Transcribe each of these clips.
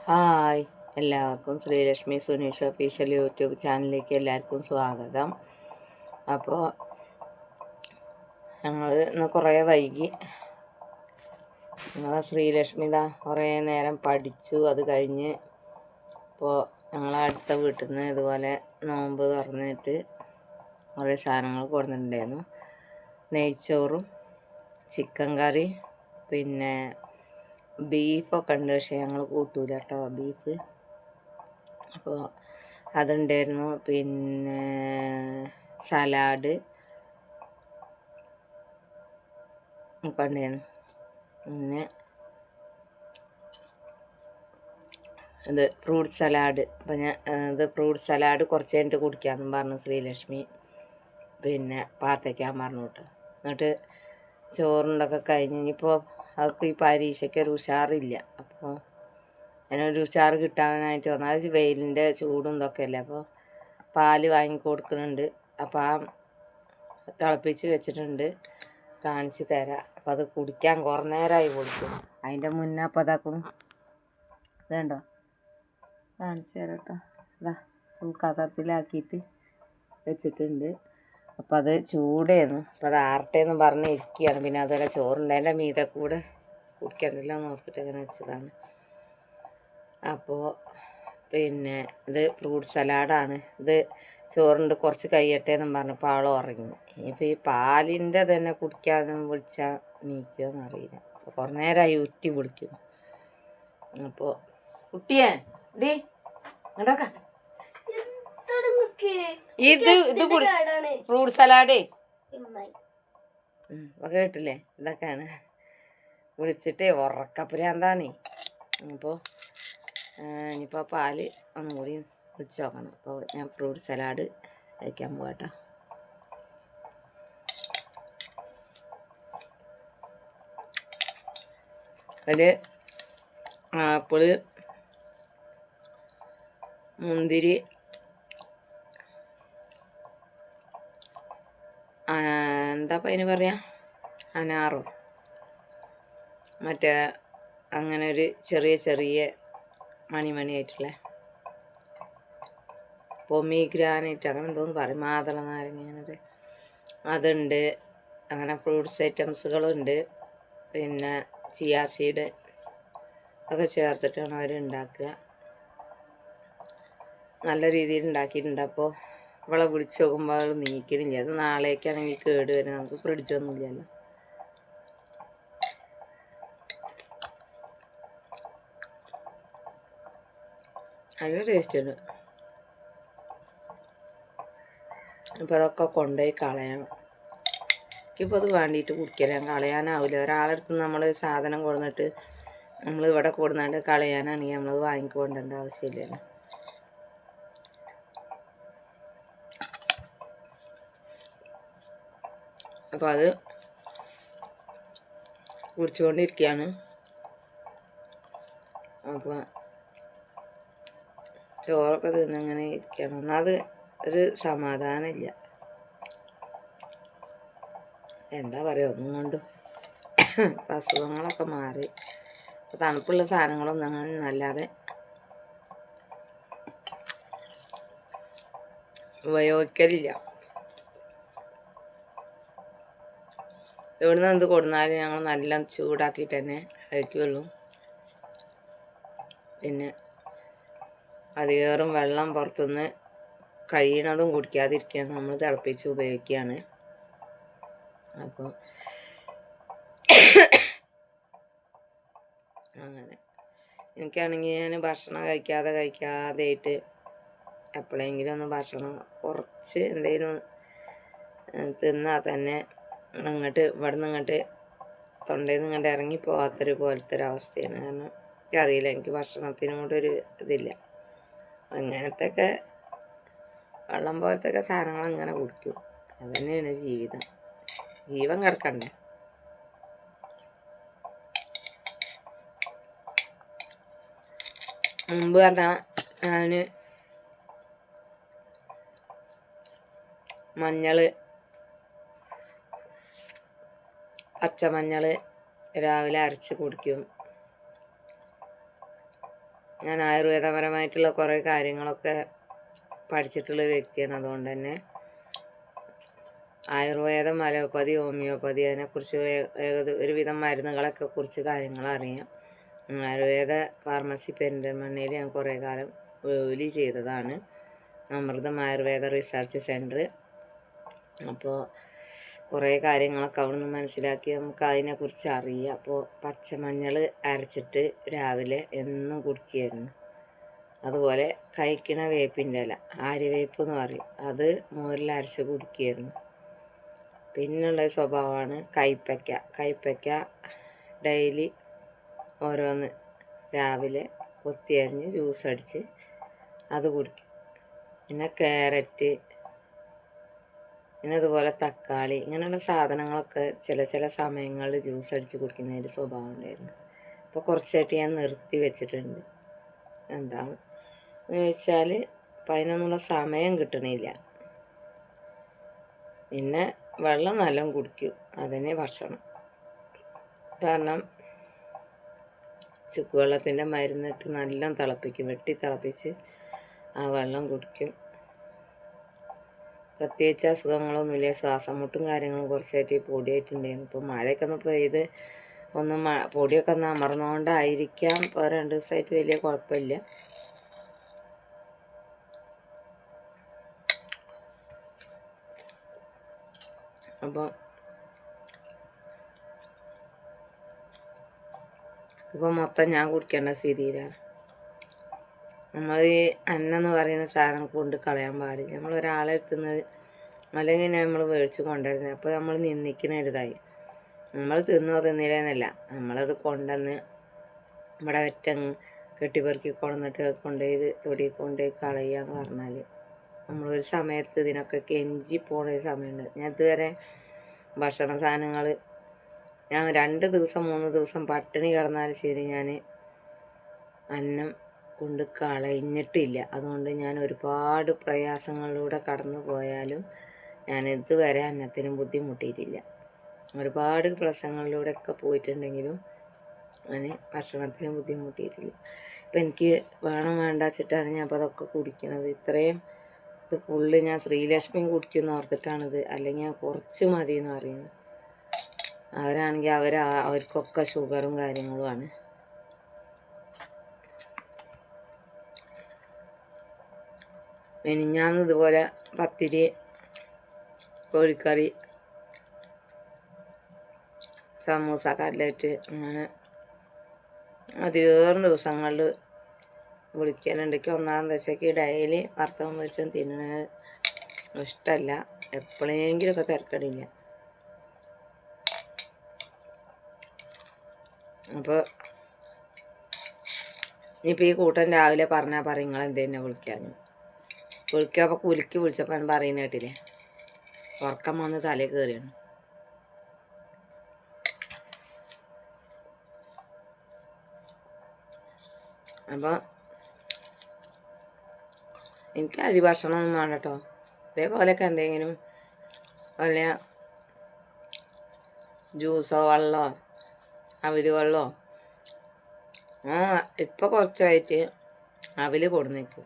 Hi, എല്ലാവർക്കും Sreelakshmi Suneesh official YouTube ചാനലിലേക്ക് എല്ലാവർക്കും സ്വാഗതം. അപ്പോൾ ഞങ്ങൾ ഇന്ന് കുറേ വൈകി. ഞങ്ങൾ ശ്രീലക്ഷ്മി കുറേ നേരം പഠിച്ചു. അത് കഴിഞ്ഞ് ഇപ്പോൾ ഞങ്ങൾ അടുത്ത വീട്ടിൽ നിന്ന് ഇതുപോലെ നോമ്പ് തുറന്നിട്ട് കുറേ സാധനങ്ങൾ കൊടുത്തിട്ടുണ്ടായിരുന്നു. നെയ്ച്ചോറും ചിക്കൻ കറി, പിന്നെ ബീഫൊക്കെ ഉണ്ട്. പക്ഷേ ഞങ്ങൾ കൂട്ടൂല കേട്ടോ ബീഫ്. അപ്പോൾ അതുണ്ടായിരുന്നു. പിന്നെ സലാഡ് ഒക്കെ ഉണ്ടായിരുന്നു. പിന്നെ ഇത് ഫ്രൂട്ട് സലാഡ്. അപ്പം ഞാൻ ഇത് ഫ്രൂട്ട് സലാഡ് കുറച്ച് കഴിഞ്ഞിട്ട് കുടിക്കാമെന്നും പറഞ്ഞു ശ്രീലക്ഷ്മി. പിന്നെ പാത്തയ്ക്കാൻ പറഞ്ഞു കേട്ടോ. എന്നിട്ട് ചോറുണ്ടൊക്കെ കഴിഞ്ഞ് ഇനിയിപ്പോൾ അവർക്ക് ഈ പരീക്ഷയ്ക്ക് ഒരു ഉഷാറില്ല. അപ്പോൾ അതിനൊരു ഉഷാറ് കിട്ടാനായിട്ട് വന്നാൽ അത് വെയിലിൻ്റെ ചൂടും ഇതൊക്കെ അല്ലേ. അപ്പോൾ പാല് വാങ്ങി കൊടുക്കുന്നുണ്ട്. അപ്പോൾ ആ തിളപ്പിച്ച് വെച്ചിട്ടുണ്ട്, കാണിച്ച് തരാം. അപ്പോൾ അത് കുടിക്കാൻ കുറേ നേരമായി കുടിക്കും. അതിൻ്റെ മുന്നേ അപ്പോൾ അതാക്കണം. ഇതുണ്ടോ, കാണിച്ച് തരാം കേട്ടോ. ഇതാ തൂക്കാത്തരത്തിലാക്കിയിട്ട് വെച്ചിട്ടുണ്ട്. അപ്പം അത് ചൂടായിരുന്നു. അപ്പം അത് ആർട്ടേന്ന് പറഞ്ഞ് ഇരിക്കുകയാണ്. പിന്നെ അതുപോലെ ചോറുണ്ട്, അതിൻ്റെ മീതെ കൂടെ കുടിക്കണ്ടല്ലോ എന്ന് ഓർത്തിട്ട് അങ്ങനെ വെച്ചതാണ്. അപ്പോൾ പിന്നെ ഇത് ഫ്രൂട്ട് സലാഡാണ്. ഇത് ചോറുണ്ട്, കുറച്ച് കഴിയട്ടെ എന്നും പറഞ്ഞപ്പോൾ ആൾ ഉറങ്ങി. ഇനിയിപ്പോൾ ഈ പാലിൻ്റെ തന്നെ കുടിക്കാമെന്ന് വിളിച്ചാൽ നീക്കുമോ അറിയില്ല. അപ്പോൾ കുറേ നേരമായി ഉറ്റി വിളിക്കുന്നു. അപ്പോൾ കുട്ടിയേ ഡി ഇങ്ങോട്ടൊക്കെ ഇത് ഫ്രൂട്ട് സലാഡേ ഒക്കെ കേട്ടില്ലേ. ഇതൊക്കെയാണ് വിളിച്ചിട്ട് ഉറക്കപ്പുരാന്താണേ. അപ്പോൾ ഇനിയിപ്പോൾ പാല് ഒന്നും കൂടി വിളിച്ച് നോക്കണം. അപ്പോൾ ഞാൻ ഫ്രൂട്ട് സലാഡ് കഴിക്കാൻ പോകട്ടോ. അതിൽ ആപ്പിള്, മുന്തിരി, എന്താ അതിന് പറയാ, അനാറും മറ്റേ അങ്ങനെ ഒരു ചെറിയ ചെറിയ മണിയായിട്ടുള്ള പൊമീഗ്രാനൈറ്റ് അങ്ങനെ എന്തോന്ന് പറയും, മാതള നാരങ്ങ അങ്ങനത്തെ അതുണ്ട്. അങ്ങനെ ഫ്രൂട്ട്സ് ഐറ്റംസുകളുണ്ട്. പിന്നെ ചിയാ സീഡ് ഒക്കെ ചേർത്തിട്ടാണ് അവർ ഉണ്ടാക്കുക. നല്ല രീതിയിൽ ഉണ്ടാക്കിയിട്ടുണ്ട്. അപ്പോൾ ഇവളെ വിളിച്ച് നോക്കുമ്പോൾ അവൾ നീക്കണില്ല. അത് നാളേക്കാണെങ്കിൽ കേട് വരും. നമുക്ക് ഫ്രിഡ്ജൊന്നുമില്ലല്ലോ. നല്ല ടേസ്റ്റ് ഉണ്ട്. അപ്പോൾ അതൊക്കെ കൊണ്ടുപോയി കളയണം. എനിക്കിപ്പോൾ അത് വേണ്ടിയിട്ട് കുടിക്കലാൻ കളയാനാവില്ല. ഒരാളടുത്ത് നമ്മൾ സാധനം കൊടുന്നിട്ട് നമ്മൾ ഇവിടെ കൊടുന്നാണ്ട് കളയാനാണെങ്കിൽ നമ്മൾ വാങ്ങിക്കൊണ്ടേണ്ട ആവശ്യമില്ലല്ലോ. അപ്പോൾ അത് കുടിച്ചുകൊണ്ടിരിക്കുകയാണ്. അപ്പോൾ ചോറൊക്കെ തിന്നിങ്ങനെ ഇരിക്കണം. ഒന്നത് ഒരു സമാധാനമില്ല. എന്താ പറയുക, ഒന്നും കൊണ്ടും അസുഖങ്ങളൊക്കെ മാറി. അപ്പോൾ തണുപ്പുള്ള സാധനങ്ങളൊന്നും അങ്ങനെ നല്ലാതെ ഉപയോഗിക്കലില്ല. എവിടെ നിന്ന് എന്ത് കൊടുന്നാലും ഞങ്ങൾ നല്ല ചൂടാക്കിയിട്ട് തന്നെ കഴിക്കുകയുള്ളൂ. പിന്നെ അധികേറും വെള്ളം പുറത്തുനിന്ന് കഴിയണതും കുടിക്കാതിരിക്കുക, നമ്മൾ തിളപ്പിച്ച് ഉപയോഗിക്കുകയാണ്. അപ്പോൾ അങ്ങനെ എനിക്കാണെങ്കിൽ ഞാൻ ഭക്ഷണം കഴിക്കാതെയായിട്ട് എപ്പോഴെങ്കിലും ഒന്ന് ഭക്ഷണം കുറച്ച് എന്തെങ്കിലും തിന്നാൽ തന്നെ ഇവിടെ നിന്ന് ഇങ്ങോട്ട് തൊണ്ടയിൽ നിന്ന് ഇങ്ങോട്ട് ഇറങ്ങിപ്പോകാത്തൊരു പോലത്തെ ഒരവസ്ഥയാണ്. കാരണം എനിക്കറിയില്ല, എനിക്ക് ഭക്ഷണത്തിനോടൊരു ഇതില്ല. അങ്ങനത്തെയൊക്കെ വെള്ളം പോലത്തെയൊക്കെ സാധനങ്ങൾ അങ്ങനെ കുടിക്കും. അത് തന്നെയാണ് ജീവിതം. ജീവൻ കിടക്കണ്ടേ. മുമ്പ് പറഞ്ഞാൽ ഞാൻ പച്ചമഞ്ഞൾ രാവിലെ അരച്ച് കുടിക്കും. ഞാൻ ആയുർവേദപരമായിട്ടുള്ള കുറേ കാര്യങ്ങളൊക്കെ പഠിച്ചിട്ടുള്ള വ്യക്തിയാണ്. അതുകൊണ്ട് തന്നെ ആയുർവേദം, അലോപ്പതി, ഹോമിയോപ്പതി അതിനെക്കുറിച്ച് ഒരുവിധം മരുന്നുകളൊക്കെ കുറിച്ച് കാര്യങ്ങൾ അറിയാം. ആയുർവേദ ഫാർമസി പെരിന്തൽമണ്ണയിൽ ഞാൻ കുറേ കാലം ജോലി ചെയ്തതാണ്. അമൃതം ആയുർവേദ റിസർച്ച് സെൻറ്റർ. അപ്പോൾ കുറേ കാര്യങ്ങളൊക്കെ അവിടെ നിന്ന് മനസ്സിലാക്കി നമുക്ക് അതിനെക്കുറിച്ച് അറിയാം. അപ്പോൾ പച്ചമഞ്ഞൾ അരച്ചിട്ട് രാവിലെ എന്നും കുടിക്കുകയായിരുന്നു. അതുപോലെ കഴിക്കണ വേപ്പിൻ്റെ ഇല, ആര്യവേപ്പ് എന്ന് പറയും, അത് മോരിൽ അരച്ച് കുടിക്കുകയായിരുന്നു. പിന്നുള്ള സ്വഭാവമാണ് കൈപ്പയ്ക്ക ഡെയിലി ഓരോന്ന് രാവിലെ കൊത്തിയരിഞ്ഞ് ജ്യൂസ് അടിച്ച് അത് കുടിക്കും. പിന്നെ ക്യാരറ്റ്, പിന്നെ അതുപോലെ തക്കാളി, ഇങ്ങനെയുള്ള സാധനങ്ങളൊക്കെ ചില സമയങ്ങളിൽ ജ്യൂസ് അടിച്ച് കുടിക്കുന്നതിൻ്റെ സ്വഭാവം ഉണ്ടായിരുന്നു. അപ്പോൾ കുറച്ചായിട്ട് ഞാൻ നിർത്തി വെച്ചിട്ടുണ്ട്. എന്താന്ന് ചോദിച്ചാൽ അപ്പം അതിനൊന്നുള്ള സമയം കിട്ടണില്ല. പിന്നെ വെള്ളം നല്ലോണം കുടിക്കും, അതന്നെ ഭക്ഷണം. കാരണം ചുക്കുവെള്ളത്തിൻ്റെ മരുന്നിട്ട് നല്ലോണം തിളപ്പിക്കും, വെട്ടി തിളപ്പിച്ച് ആ വെള്ളം കുടിക്കും. പ്രത്യേകിച്ച് അസുഖങ്ങളൊന്നുമില്ല. ശ്വാസം മുട്ടും കാര്യങ്ങളും കുറച്ചായിട്ട് പൊടിയായിട്ടുണ്ടായിരുന്നു. ഇപ്പോൾ മഴയൊക്കെ ഒന്ന് പെയ്ത് പൊടിയൊക്കെ ഒന്ന് അമർന്നുകൊണ്ടായിരിക്കാം ഇപ്പോൾ 2 ദിവസമായിട്ട് വലിയ കുഴപ്പമില്ല. അപ്പോൾ ഇപ്പോൾ മൊത്തം ഞാൻ കുടിക്കേണ്ട സ്ഥിതിയിലാണ്. നമ്മൾ ഈ അന്നെന്ന് പറയുന്ന സാധനം കൊണ്ട് കളയാൻ പാടില്ല. നമ്മൾ ഒരാളെ എത്തുന്നത് അല്ലെങ്കിൽ നമ്മൾ മേടിച്ച് കൊണ്ടുവരുന്നത്, അപ്പോൾ നമ്മൾ നിന്ദിക്കുന്ന ഒരിതായി. നമ്മൾ തിന്നില്ലെന്നല്ല, നമ്മളത് കൊണ്ടുവന്ന് ഇവിടെ കെട്ടിപ്പെറുക്കി കൊണ്ടുവന്നിട്ട് കൊണ്ടുപോയി തൊടി കൊണ്ടുപോയി കളയുക എന്ന് പറഞ്ഞാൽ നമ്മളൊരു സമയത്ത് ഇതിനൊക്കെ കെഞ്ചി പോണ ഒരു സമയമുണ്ട്. ഞാൻ ഇതുവരെ ഭക്ഷണ സാധനങ്ങൾ ഞാൻ 2 ദിവസം 3 ദിവസം പട്ടിണി കിടന്നാലും ശരി ഞാൻ അന്നം കൊണ്ട് കളഞ്ഞിട്ടില്ല. അതുകൊണ്ട് ഞാൻ ഒരുപാട് പ്രയാസങ്ങളിലൂടെ കടന്നു പോയാലും ഞാൻ ഇതുവരെ അന്നത്തിനും ബുദ്ധിമുട്ടിയിട്ടില്ല. ഒരുപാട് പ്രശ്നങ്ങളിലൂടെയൊക്കെ പോയിട്ടുണ്ടെങ്കിലും ഞാൻ ഭക്ഷണത്തിനും ബുദ്ധിമുട്ടിയിട്ടില്ല. ഇപ്പം എനിക്ക് വേണം വേണ്ട വെച്ചിട്ടാണ് ഞാൻ അപ്പോൾ അതൊക്കെ കുടിക്കുന്നത്. ഇത്രയും ഇത് ഫുള്ള് ഞാൻ ശ്രീലക്ഷ്മിയും കുടിക്കുമെന്ന് ഓർത്തിട്ടാണിത്, അല്ലെങ്കിൽ ഞാൻ കുറച്ച് മതി എന്ന് പറയുന്നത്. അവരാണെങ്കിൽ അവർക്കൊക്കെ ഷുഗറും കാര്യങ്ങളുമാണ്. മിനിഞ്ഞാന്ന് ഇതുപോലെ പത്തിരി, കോഴിക്കറി, സമൂസ, കട്ലറ്റ്, അങ്ങനെ അധികം ദിവസങ്ങളിൽ വിളിക്കലുണ്ട്. എനിക്ക് ഒന്നാം ദശയ്ക്ക് ഡെയിലി വറുത്തതും പൊരിച്ചതും തിന്നുന്നത് ഇഷ്ടമല്ല. എപ്പോഴെങ്കിലുമൊക്കെ തിരക്കടില്ല. അപ്പോൾ ഇനിയിപ്പോൾ ഈ കൂട്ടൻ രാവിലെ പറഞ്ഞാൽ പറയും നിങ്ങൾ എന്തെന്നെ വിളിക്കാനും വിളിക്കുക. അപ്പോൾ കുലുക്കി വിളിച്ചപ്പോൾ പറയുന്ന കേട്ടില്ലേ, ഉറക്കം വന്ന് തലയിൽ കയറിയാണ്. അപ്പോൾ എനിക്ക് അരി ഭക്ഷണമൊന്നും വേണ്ട കേട്ടോ. ഇതേപോലെയൊക്കെ എന്തെങ്കിലും വല്ല ജ്യൂസോ വെള്ളമോ അവല് വെള്ളമോ, ഇപ്പോൾ കുറച്ചായിട്ട് അവല് കൊടുന്നേക്കും.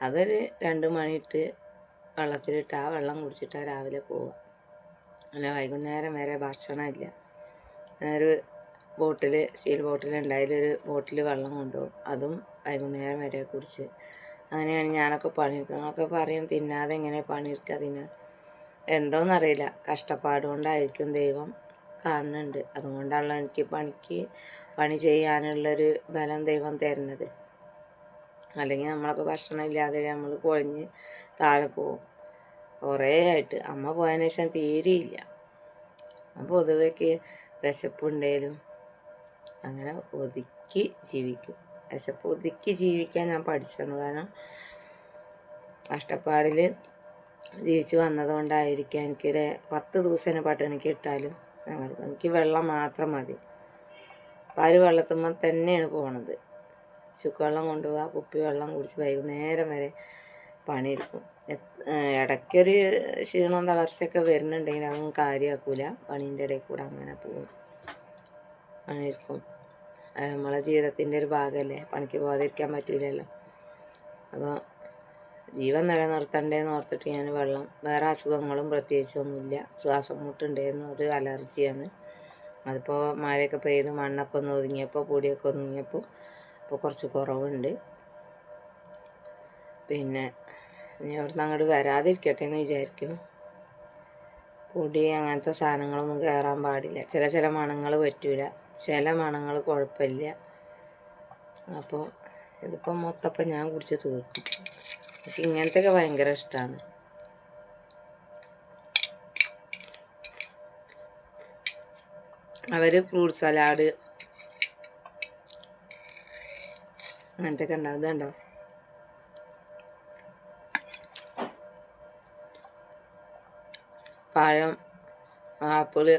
അതൊരു 2 മണിയിട്ട് വെള്ളത്തിലിട്ട് ആ വെള്ളം കുടിച്ചിട്ടാണ് രാവിലെ പോവുക. അല്ല വൈകുന്നേരം വരെ ഭക്ഷണമില്ല. ഒരു സ്റ്റീൽ ബോട്ടിലുണ്ട്, അതിലൊരു ബോട്ടിൽ വെള്ളം കൊണ്ടുപോകും. അതും വൈകുന്നേരം വരെ കുടിച്ച് അങ്ങനെയാണ് ഞാനൊക്കെ പണിയെടുക്കുക. ഞങ്ങളൊക്കെ പറയും തിന്നാതെ എങ്ങനെ പണിയെടുക്കുക, എന്തോന്നറിയില്ല, കഷ്ടപ്പാട് കൊണ്ടായിരിക്കും ദൈവം കാണുന്നുണ്ട്. അതുകൊണ്ടാണല്ലോ എനിക്ക് പണി ചെയ്യാനുള്ളൊരു ബലം ദൈവം തരുന്നത്. അല്ലെങ്കിൽ നമ്മളൊക്കെ ഭക്ഷണം ഇല്ലാതെ നമ്മൾ കുഴഞ്ഞ് താഴെ പോകും. കുറേ ആയിട്ട് അമ്മ പോയതിന് ശേഷം തീരെയില്ല. അപ്പോൾ പൊതുവെക്ക് വിശപ്പുണ്ടെങ്കിലും അങ്ങനെ ഒതുക്കി ജീവിക്കും. വിശപ്പ് ഒതുക്കി ജീവിക്കാൻ ഞാൻ പഠിച്ചത്. കാരണം കഷ്ടപ്പാടിൽ ജീവിച്ച് വന്നതുകൊണ്ടായിരിക്കാം എനിക്കൊരു 10 ദിവസം പട്ടിണിക്ക് ഇട്ടാലും എനിക്ക് വെള്ളം മാത്രം മതി. പാല് വെള്ളത്തുമ്പോൾ തന്നെയാണ് പോണത്. ചുക്കുവെള്ളം കൊണ്ടുപോവുക, കുപ്പി വെള്ളം കുടിച്ച് വൈകുന്നേരം വരെ പണിയെടുക്കും. ഇടയ്ക്കൊരു ക്ഷീണവും തളർച്ചയൊക്കെ വരുന്നുണ്ടെങ്കിൽ അതൊന്നും കാര്യമാക്കൂല. പണീൻ്റെ ഇടയിൽ കൂടെ അങ്ങനെ പോകും, പണിയെടുക്കും. നമ്മളെ ജീവിതത്തിൻ്റെ ഒരു ഭാഗമല്ലേ, പണിക്ക് പോകാതിരിക്കാൻ പറ്റില്ലല്ലോ. അപ്പോൾ ജീവൻ നിലനിർത്തണ്ടേന്ന് ഓർത്തിട്ട് ഞാൻ വെള്ളം, വേറെ അസുഖങ്ങളും പ്രത്യേകിച്ചൊന്നുമില്ല. ശ്വാസം മുട്ടുണ്ടായിരുന്നു, അത് അലർജിയാണ്. അതിപ്പോൾ മഴയൊക്കെ പെയ്ത് മണ്ണൊക്കെ ഒന്ന് ഒതുങ്ങിയപ്പോൾ, പൊടിയൊക്കെ ഒതുങ്ങിയപ്പോൾ ഇപ്പോൾ കുറച്ച് കുറവുണ്ട്. പിന്നെ ഇനി അവിടുന്ന് അങ്ങോട്ട് വരാതിരിക്കട്ടെ എന്ന് വിചാരിക്കുന്നു. പൊടി അങ്ങനത്തെ സാധനങ്ങളൊന്നും കയറാൻ പാടില്ല. ചില മണങ്ങൾ പറ്റൂല, ചില മണങ്ങൾ കുഴപ്പമില്ല. അപ്പോൾ ഇതിപ്പം മൊത്തപ്പം ഞാൻ കുടിച്ച് തീർക്കും. എനിക്ക് ഇങ്ങനത്തെയൊക്കെ ഭയങ്കര ഇഷ്ടമാണ്. അവർ ഫ്രൂട്ട് സലാഡ് അങ്ങനത്തെയൊക്കെ ഉണ്ടാവും. ഇതുണ്ടോ, പഴം, ആപ്പിള്,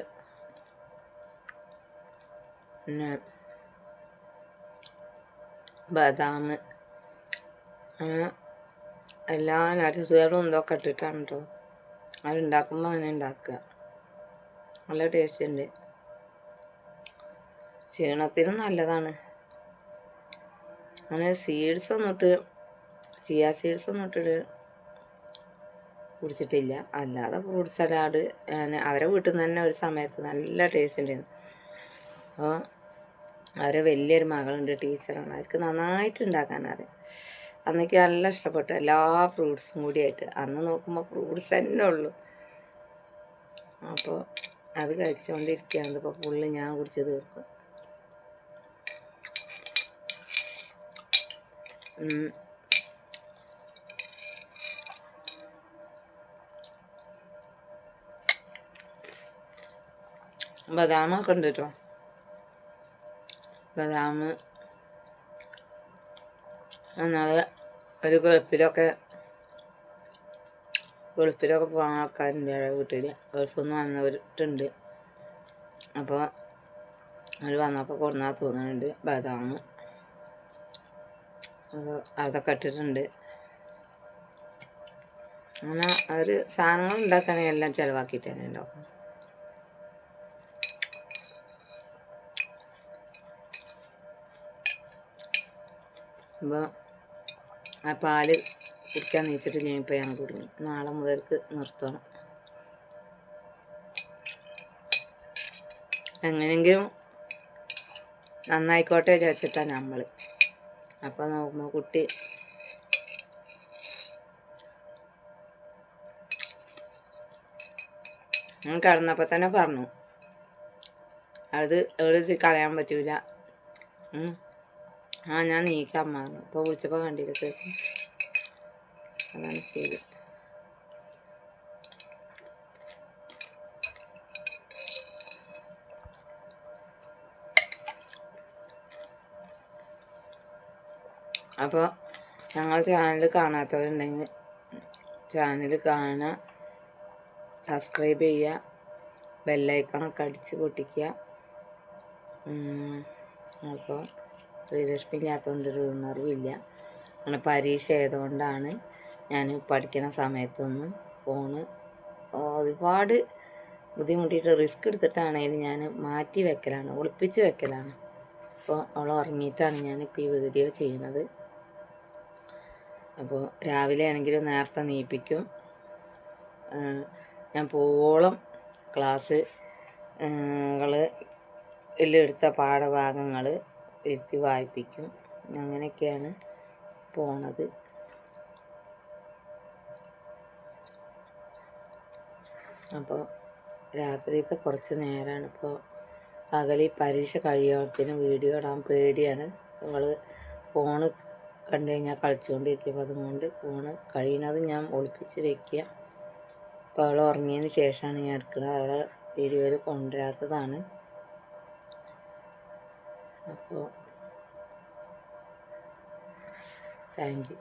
പിന്നെ ബദാം, അങ്ങനെ എല്ലാ നട്സുകളും ഇതൊക്കെ ഇട്ടിട്ടാണ് കേട്ടോ അതുണ്ടാക്കുമ്പോൾ അങ്ങനെ ഉണ്ടാക്കുക. നല്ല ടേസ്റ്റ് ഉണ്ട്, ക്ഷീണത്തിനും നല്ലതാണ്. അങ്ങനെ സീഡ്സൊന്നും ഇട്ട്, ചിയ സീഡ്സൊന്നും ഇട്ടിട്ട് കുടിച്ചിട്ടില്ല. അല്ലാതെ ഫ്രൂട്ട് സലാഡ് ഞാൻ അവരെ വീട്ടിൽ നിന്ന് തന്നെ ഒരു സമയത്ത് നല്ല ടേസ്റ്റ് ഉണ്ടായിരുന്നു. അപ്പോൾ അവരെ വലിയൊരു മകളുണ്ട്, ടീച്ചറാണ്. അവർക്ക് നന്നായിട്ട് ഉണ്ടാക്കാൻ അറിയാം. അന്നേക്ക് നല്ല ഇഷ്ടപ്പെട്ടു, എല്ലാ ഫ്രൂട്ട്സും കൂടിയായിട്ട്. അന്ന് നോക്കുമ്പോൾ ഫ്രൂട്ട്സ് തന്നെ ഉള്ളൂ. അപ്പോൾ അത് കഴിച്ചുകൊണ്ടിരിക്കുകയാണ്. ഇപ്പോൾ ഫുള്ള് ഞാൻ കുടിച്ച് തീർക്കും. ബദാമൊക്കെ ഉണ്ട് കേട്ടോ. ബദാം എന്നാൽ ഒരു ഗൾഫിലൊക്കെ പോകുന്ന ആൾക്കാരുണ്ട് വീട്ടിൽ. ഗൾഫിൽ നിന്ന് വന്നവരുണ്ട്. അപ്പോൾ അവർ വന്നപ്പോൾ കൊണ്ടുവന്നാൽ തോന്നുന്നുണ്ട് ബദാം. അതൊക്കെ ഇട്ടിട്ടുണ്ട്. അങ്ങനെ അവർ സാധനങ്ങൾ ഉണ്ടാക്കുകയാണെങ്കിൽ എല്ലാം ചിലവാക്കിയിട്ട് തന്നെ ഉണ്ടാക്കും. അപ്പോൾ ആ പാല് കുടിക്കാൻ നീച്ചിട്ട് ഞാനിപ്പോൾ ഞാൻ കുടുങ്ങി. നാളെ മുതൽക്ക് നിർത്തണം. എങ്ങനെയെങ്കിലും നന്നായിക്കോട്ടെ വിചാരിച്ചിട്ടാണ് നമ്മൾ. അപ്പോൾ നോക്കുമ്പോൾ കുട്ടി ഞാൻ കിടന്നപ്പോൾ തന്നെ പറഞ്ഞു അത് എവിടെ കളയാൻ പറ്റൂല. ഞാൻ നീക്കാൻ മാറുന്നു. ഇപ്പോൾ വിളിച്ചപ്പോൾ കണ്ടില്ല, കേൾക്കും. അതാണ് സ്ഥിതി. അപ്പോൾ ഞങ്ങൾ ചാനൽ കാണാത്തവരുണ്ടെങ്കിൽ ചാനൽ കാണുക, സബ്സ്ക്രൈബ് ചെയ്യുക, ബെല്ലൈക്കണൊക്കെ അടിച്ച് പൊട്ടിക്കുക. അപ്പോൾ ശ്രീലക്ഷ്മി ഇല്ലാത്തതുകൊണ്ടൊരു ഉണർവില്ല. അങ്ങനെ പരീക്ഷ ആയതുകൊണ്ടാണ് ഞാൻ പഠിക്കുന്ന സമയത്തൊന്നും ഫോണ് ഒരുപാട് ബുദ്ധിമുട്ടിയിട്ട് റിസ്ക് എടുത്തിട്ടാണെങ്കിലും ഞാൻ മാറ്റി വെക്കലാണ്, ഒളിപ്പിച്ച് വെക്കലാണ്. അപ്പോൾ അവൾ ഉറങ്ങിയിട്ടാണ് ഞാനിപ്പോൾ ഈ വീഡിയോ ചെയ്യുന്നത്. അപ്പോൾ രാവിലെ ആണെങ്കിലും നേരത്തെ നീപ്പിക്കും. ഞാൻ പോവോളം ക്ലാസ് എടുത്ത പാഠഭാഗങ്ങൾ ഇരുത്തി വായിപ്പിക്കും. അങ്ങനെയൊക്കെയാണ് പോണത്. അപ്പോൾ രാത്രിയത്തെ കുറച്ച് നേരമാണ്. ഇപ്പോൾ പകൽ പരീക്ഷ കഴിയുമ്പോഴത്തേനും വീഡിയോ ഇടാൻ പേടിയാണ്. നമ്മൾ ഫോണ് കണ്ടു കഴിഞ്ഞാൽ കളിച്ചുകൊണ്ടിരിക്കും. അതുകൊണ്ട് ഫോണ് കഴിയുന്നത് ഞാൻ ഒളിപ്പിച്ച് വയ്ക്കുക. അപ്പോൾ അവൾ ഉറങ്ങിയതിന് ശേഷമാണ് ഞാൻ എടുക്കുന്നത്. അവളെ വീഡിയോയിൽ കൊണ്ടുവരാത്തതാണ്. അപ്പോൾ താങ്ക് യു.